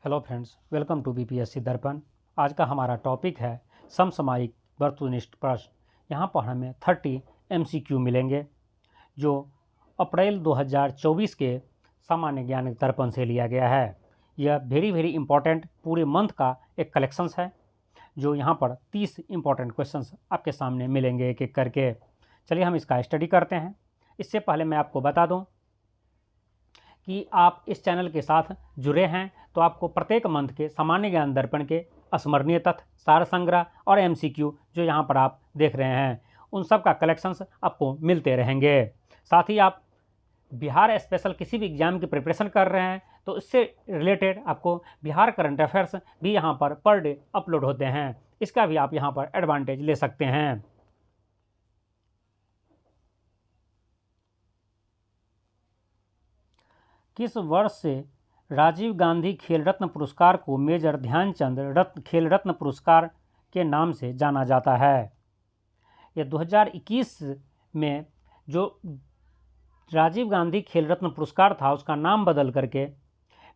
Hello friends, welcome to BPSC Darpan. आज का हमारा टॉपिक है समसामयिक वस्तुनिष्ठ प्रश्न। यहाँ पर हमें 30 एमसीक्यू मिलेंगे जो अप्रैल 2024 के सामान्य ज्ञान दर्पण से लिया गया है। यह वेरी इंपॉर्टेंट पूरे मंथ का एक कलेक्शंस है जो यहाँ पर 30 इंपॉर्टेंट क्वेश्चंस आपके सामने मिलेंगे एक एक करके। चलिए हम इसका स्टडी करते हैं। इससे पहले मैं आपको बता दूँ कि आप इस चैनल के साथ जुड़े हैं तो आपको प्रत्येक मंथ के सामान्य ज्ञान दर्पण के स्मरणीय तथ्य, सार संग्रह और एमसीक्यू जो यहाँ पर आप देख रहे हैं उन सब का कलेक्शंस आपको मिलते रहेंगे। साथ ही आप बिहार स्पेशल किसी भी एग्जाम की प्रिपरेशन कर रहे हैं तो इससे रिलेटेड आपको बिहार करंट अफेयर्स भी यहाँ पर डे अपलोड होते हैं। इसका भी आप यहाँ पर एडवांटेज ले सकते हैं। किस वर्ष से राजीव गांधी खेल रत्न पुरस्कार को मेजर ध्यानचंद खेल रत्न पुरस्कार के नाम से जाना जाता है? यह 2021 में जो राजीव गांधी खेल रत्न पुरस्कार था उसका नाम बदल करके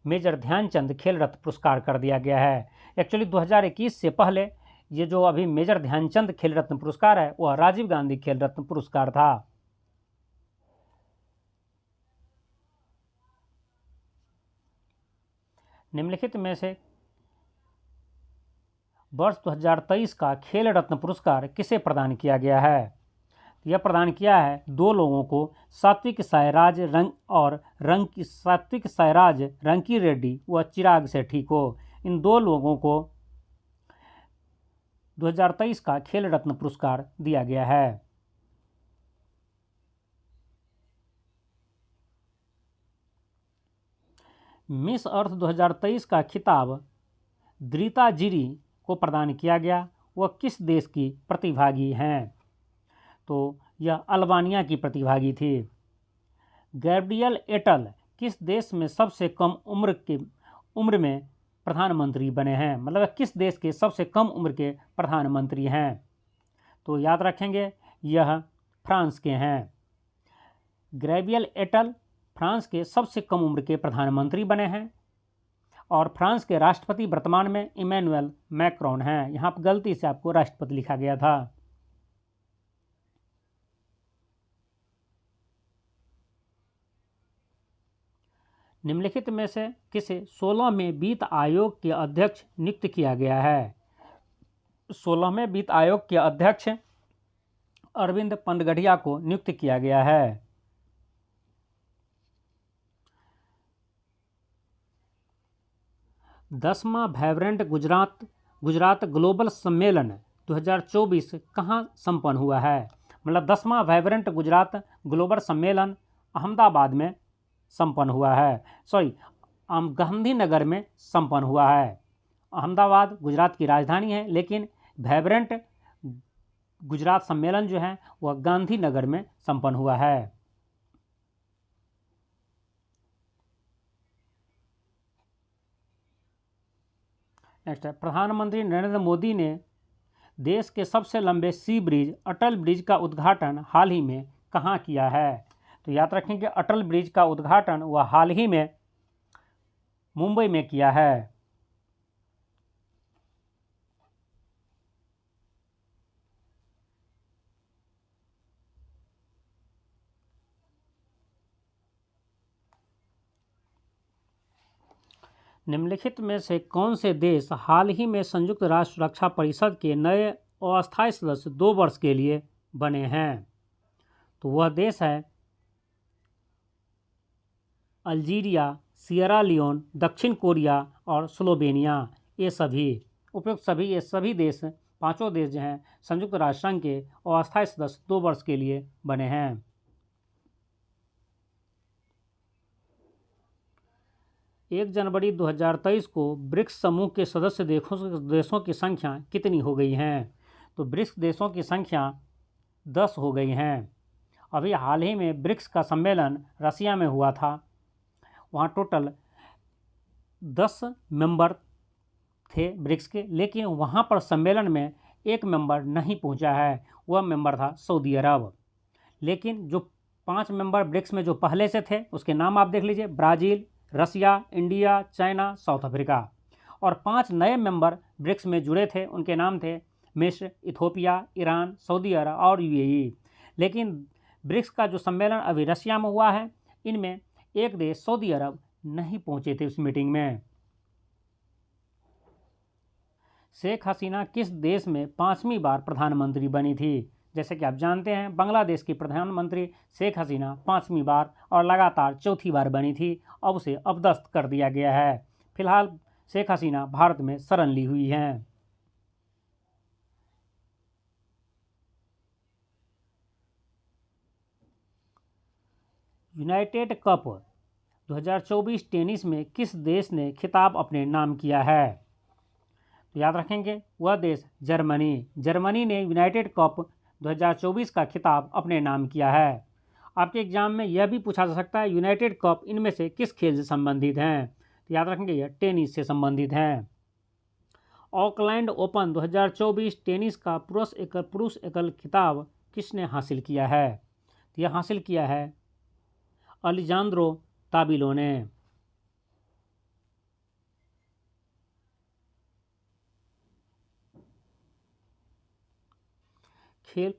मेजर ध्यानचंद खेल रत्न पुरस्कार कर दिया गया है। एक्चुअली 2021 से पहले ये जो अभी मेजर ध्यानचंद खेल रत्न पुरस्कार है वह राजीव गांधी खेल रत्न पुरस्कार था। निम्नलिखित में से वर्ष 2023 का खेल रत्न पुरस्कार किसे प्रदान किया गया है? यह प्रदान किया है दो लोगों को, सात्विक सायराज रंकी रेड्डी व चिराग सेठी को। इन दो लोगों को 2023 का खेल रत्न पुरस्कार दिया गया है। मिस अर्थ 2023 का खिताब द्रिता जिरी को प्रदान किया गया। वह किस देश की प्रतिभागी हैं? तो यह अल्बानिया की प्रतिभागी थी। गैब्रियल एटल किस देश में सबसे कम उम्र में प्रधानमंत्री बने हैं? मतलब किस देश के सबसे कम उम्र के प्रधानमंत्री हैं? तो याद रखेंगे यह फ्रांस के हैं। गैब्रियल एटल फ्रांस के सबसे कम उम्र के प्रधानमंत्री बने हैं और फ्रांस के राष्ट्रपति वर्तमान में इमैनुअल मैक्रोन हैं। यहाँ पर गलती से आपको राष्ट्रपति लिखा गया था। निम्नलिखित में से किसे 16वें वित्त आयोग के अध्यक्ष नियुक्त किया गया है? 16वें वित्त आयोग के अध्यक्ष अरविंद पनगढ़िया को नियुक्त किया गया है। दसवां वाइब्रेंट गुजरात ग्लोबल सम्मेलन 2024 कहाँ संपन्न हुआ है? मतलब 10वां वाइब्रेंट गुजरात ग्लोबल सम्मेलन अहमदाबाद में संपन्न हुआ है। गांधीनगर में संपन्न हुआ है। अहमदाबाद गुजरात की राजधानी है लेकिन वाइब्रेंट गुजरात सम्मेलन जो है वह गांधीनगर में संपन्न हुआ है। नेक्स्ट है, प्रधानमंत्री नरेंद्र मोदी ने देश के सबसे लंबे सी ब्रिज अटल ब्रिज का उद्घाटन हाल ही में कहाँ किया है? तो याद रखें कि अटल ब्रिज का उद्घाटन वह हाल ही में मुंबई में किया है। निम्नलिखित में से कौन से देश हाल ही में संयुक्त राष्ट्र सुरक्षा परिषद के नए अस्थायी सदस्य 2 वर्ष के लिए बने हैं? तो वह देश है अल्जीरिया, सियरा लियोन, दक्षिण कोरिया और स्लोवेनिया। ये सभी देश, पांचों देश जो हैं संयुक्त राष्ट्र संघ के अस्थायी सदस्य 2 वर्ष के लिए बने हैं। 1 जनवरी 2023 को ब्रिक्स समूह के सदस्य देशों की संख्या कितनी हो गई हैं? तो ब्रिक्स देशों की संख्या 10 हो गई हैं। अभी हाल ही में ब्रिक्स का सम्मेलन रसिया में हुआ था। वहाँ टोटल 10 मेंबर थे ब्रिक्स के, लेकिन वहाँ पर सम्मेलन में एक मेंबर नहीं पहुँचा है। वह मेंबर था सऊदी अरब। लेकिन जो 5 मेंबर ब्रिक्स में जो पहले से थे उसके नाम आप देख लीजिए, ब्राज़ील, रसिया, इंडिया, चाइना, साउथ अफ्रीका। और 5 नए मेंबर ब्रिक्स में जुड़े थे, उनके नाम थे मिस्र, इथोपिया, ईरान, सऊदी अरब और यूएई। लेकिन ब्रिक्स का जो सम्मेलन अभी रशिया में हुआ है, इनमें एक देश सऊदी अरब नहीं पहुंचे थे उस मीटिंग में। शेख हसीना किस देश में 5वीं बार प्रधानमंत्री बनी थी? जैसे कि आप जानते हैं, बांग्लादेश की प्रधानमंत्री शेख हसीना 5वीं बार और लगातार चौथी बार बनी थी। अब उसे अपदस्थ कर दिया गया है। फिलहाल शेख हसीना भारत में शरण ली हुई हैं। यूनाइटेड कप 2024 टेनिस में किस देश ने खिताब अपने नाम किया है? तो याद रखेंगे, वह देश जर्मनी। जर्मनी ने यूनाइटेड कप 2024 का खिताब अपने नाम किया है। आपके एग्जाम में यह भी पूछा जा सकता है, यूनाइटेड कप इनमें से किस खेल से संबंधित हैं? तो याद रखेंगे, यह टेनिस से संबंधित हैं। ऑकलैंड ओपन 2024 टेनिस का पुरुष एकल खिताब किसने हासिल किया है? तो यह हासिल किया है अलेजांद्रो ताबिलो ने।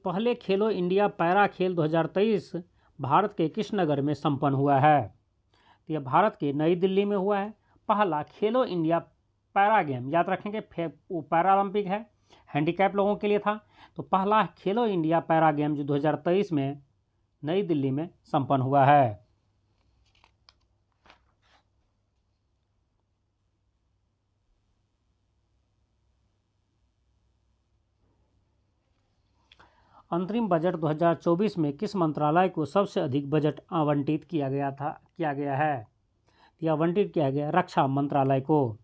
पहले खेलो इंडिया पैरा खेल 2023 भारत के किस नगर में संपन्न हुआ है? तो यह भारत के नई दिल्ली में हुआ है। पहला खेलो इंडिया पैरा गेम, याद रखेंगे, पैरालंपिक है, हैंडीकैप लोगों के लिए था। तो पहला खेलो इंडिया पैरा गेम जो 2023 में नई दिल्ली में संपन्न हुआ है। अंतरिम बजट 2024 में किस मंत्रालय को सबसे अधिक बजट आवंटित किया गया है? यह आवंटित किया गया रक्षा मंत्रालय को।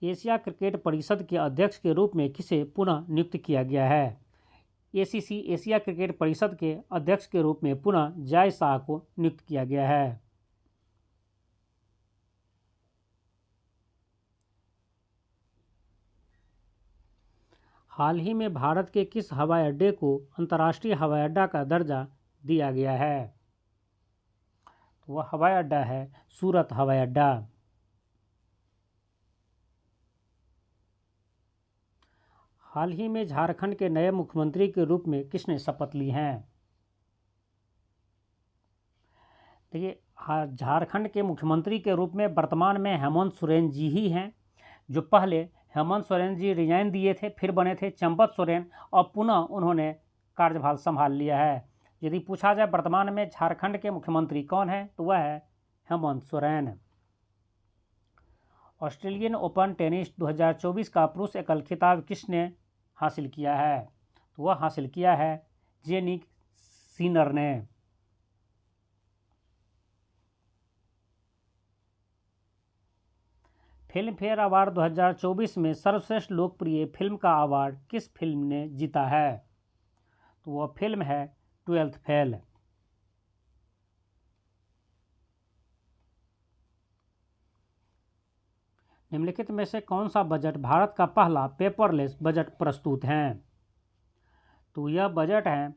एशिया क्रिकेट परिषद के अध्यक्ष के रूप में किसे पुनः नियुक्त किया गया है? एसीसी एशिया क्रिकेट परिषद के अध्यक्ष के रूप में पुनः जय शाह को नियुक्त किया गया है। हाल ही में भारत के किस हवाई अड्डे को अंतर्राष्ट्रीय हवाई अड्डा का दर्जा दिया गया है? तो वह हवाई अड्डा है सूरत हवाई अड्डा। हाल ही में झारखंड के नए मुख्यमंत्री के रूप में किसने शपथ ली हैं? देखिए, झारखंड के मुख्यमंत्री के रूप में वर्तमान में हेमंत सोरेन जी ही हैं। जो पहले हेमंत सोरेन जी रिजाइन दिए थे, फिर बने थे चंपत सोरेन, और पुनः उन्होंने कार्यभार संभाल लिया है। यदि पूछा जाए वर्तमान में झारखंड के मुख्यमंत्री कौन है, तो वह है Hemant Soren. Australian open tennis 2024 का पुरुष एकल खिताब किसने हासिल किया है? तो वह हासिल किया है जेनिक सिनर ने। फिल्म फेयर अवार्ड 2024 में सर्वश्रेष्ठ लोकप्रिय फिल्म का अवार्ड किस फिल्म ने जीता है? तो वह फिल्म है 12th फेल। निम्नलिखित में से कौन सा बजट भारत का पहला पेपरलेस बजट प्रस्तुत है? तो यह बजट है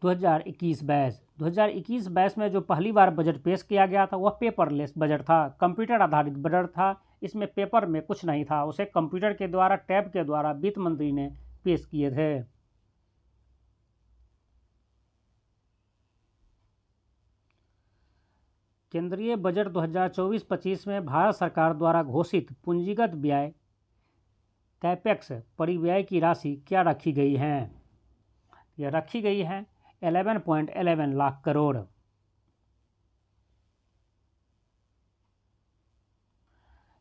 2021-22। 2021-22 में जो पहली बार बजट पेश किया गया था वह पेपरलेस बजट था, कंप्यूटर आधारित बजट था। इसमें पेपर में कुछ नहीं था, उसे कंप्यूटर के द्वारा, टैब के द्वारा वित्त मंत्री ने पेश किए थे। केंद्रीय बजट 2024-25 में भारत सरकार द्वारा घोषित पूंजीगत व्यय कैपेक्स परिव्यय की राशि क्या रखी गई है? यह रखी गई है 11.11 लाख करोड़।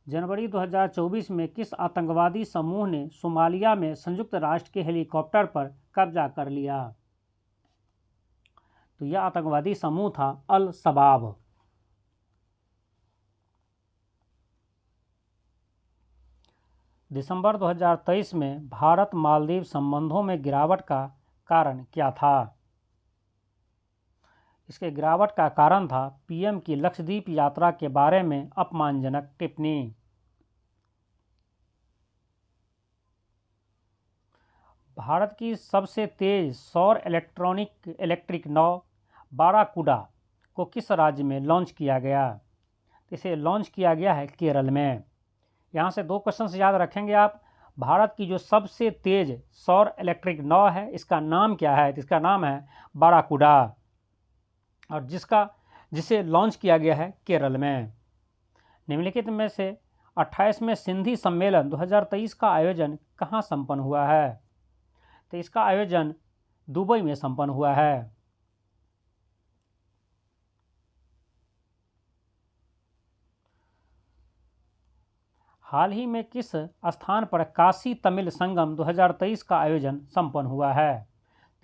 जनवरी 2024 में किस आतंकवादी समूह ने सोमालिया में संयुक्त राष्ट्र के हेलीकॉप्टर पर कब्जा कर लिया? तो यह आतंकवादी समूह था अल शबाब। दिसंबर 2023 में भारत मालदीव संबंधों में गिरावट का कारण क्या था? इसके गिरावट का कारण था पीएम की लक्षद्वीप यात्रा के बारे में अपमानजनक टिप्पणी। भारत की सबसे तेज सौर इलेक्ट्रिक नाव बाराकूडा को किस राज्य में लॉन्च किया गया? तो इसे लॉन्च किया गया है केरल में। यहाँ से 2 क्वेश्चन याद रखेंगे आप। भारत की जो सबसे तेज सौर इलेक्ट्रिक नाव है, इसका नाम क्या है? तो इसका नाम है बाराकुडा, और जिसे लॉन्च किया गया है केरल में। निम्नलिखित में से 28वें सिंधी सम्मेलन 2023 का आयोजन कहाँ संपन्न हुआ है? तो इसका आयोजन दुबई में संपन्न हुआ है। हाल ही में किस स्थान पर काशी तमिल संगम 2023 का आयोजन संपन्न हुआ है?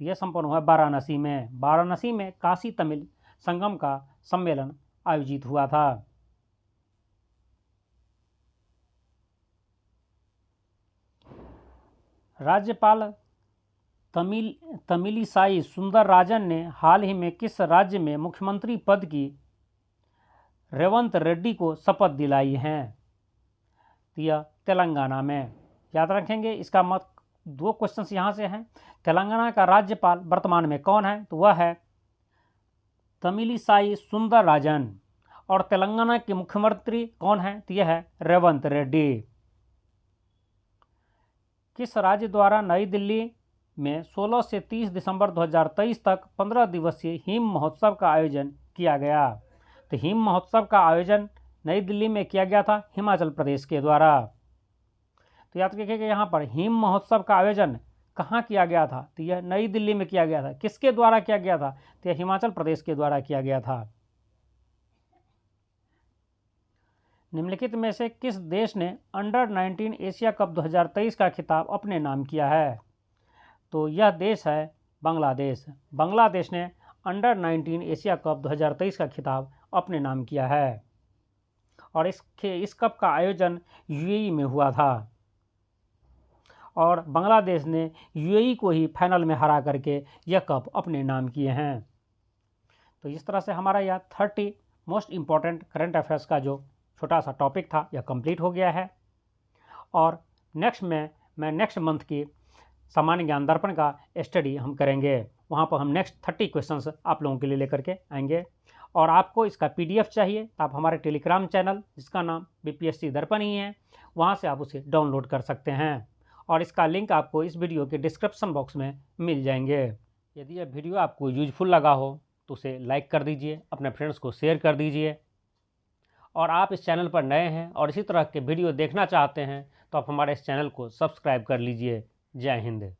तो यह संपन्न हुआ वाराणसी में। वाराणसी में काशी तमिल संगम का सम्मेलन आयोजित हुआ था। राज्यपाल तमिलिसाई सुंदरराजन ने हाल ही में किस राज्य में मुख्यमंत्री पद की रेवंत रेड्डी को शपथ दिलाई हैं? तो यह तेलंगाना में। याद रखेंगे इसका मत। 2 क्वेश्चन यहाँ से हैं। तेलंगाना का राज्यपाल वर्तमान में कौन है? तो वह है तमिलिसाई सुंदरराजन। और तेलंगाना के मुख्यमंत्री कौन है? तो यह है रेवंत रेड्डी। किस राज्य द्वारा नई दिल्ली में 16 से 30 दिसंबर 2023 तक 15 दिवसीय हिम महोत्सव का आयोजन किया गया? तो हिम महोत्सव का आयोजन नई दिल्ली में किया गया था हिमाचल प्रदेश के द्वारा। तो याद रखिएगा यहाँ पर हिम महोत्सव का आयोजन कहाँ किया गया था? तो यह नई दिल्ली में किया गया था। किसके द्वारा किया गया था? तो यह हिमाचल प्रदेश के द्वारा किया गया था। निम्नलिखित में से किस देश ने अंडर 19 एशिया कप 2023 का खिताब अपने नाम किया है? तो यह देश है बांग्लादेश। बांग्लादेश ने अंडर 19 एशिया कप 2023 का खिताब अपने नाम किया है, और इस कप का आयोजन यूएई में हुआ था, और बांग्लादेश ने यूएई को ही फाइनल में हरा करके यह कप अपने नाम किए हैं। तो इस तरह से हमारा यह 30 मोस्ट इम्पॉर्टेंट करंट अफेयर्स का जो छोटा सा टॉपिक था यह कंप्लीट हो गया है। और मैं नेक्स्ट मंथ की सामान्य ज्ञान दर्पण का स्टडी हम करेंगे। वहाँ पर हम नेक्स्ट 30 क्वेश्चंस आप लोगों के लिए लेकर के आएंगे। और आपको इसका PDF चाहिए तो आप हमारे टेलीग्राम चैनल, जिसका नाम BPSC दर्पण ही है, वहाँ से आप उसे डाउनलोड कर सकते हैं, और इसका लिंक आपको इस वीडियो के डिस्क्रिप्शन बॉक्स में मिल जाएंगे। यदि यह वीडियो आपको यूजफुल लगा हो तो उसे लाइक कर दीजिए, अपने फ्रेंड्स को शेयर कर दीजिए। और आप इस चैनल पर नए हैं और इसी तरह के वीडियो देखना चाहते हैं तो आप हमारे इस चैनल को सब्सक्राइब कर लीजिए। जय हिंद।